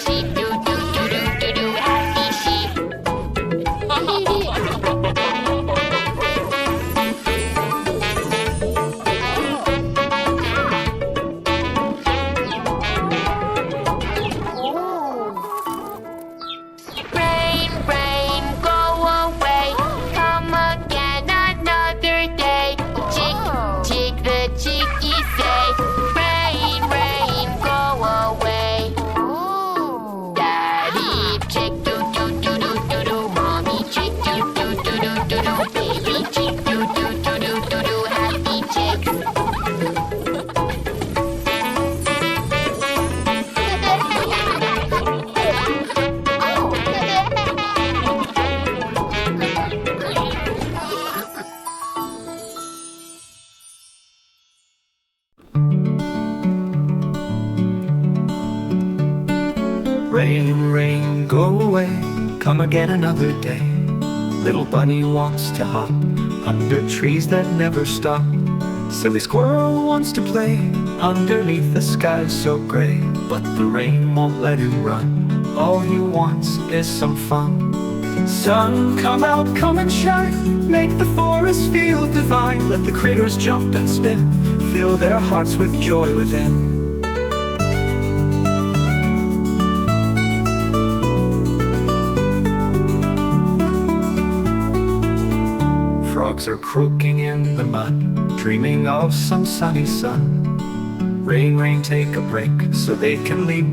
sheep, do do do do do do, happy sheep. Rain, rain, go away. Come again another day. Chick, chick, the chickies say. Rain, rain, go away. Daddy chick, do do do do do do. Mommy chick, do do do do do do. Baby chick, do do do do do do. Happy chicks. Rain, rain, go away, come again another day. Little bunny wants to hop under trees that never stop. Silly squirrel wants to play underneath the sky so gray. But the rain won't let him run, all he wants is some fun. Sun, come out, come and shine, make the forest feel divine. Let the critters jump and spin, fill their hearts with joy within. Frogs are croaking in the mud, dreaming of some sunny sun. Rain, rain, take a break so they can leap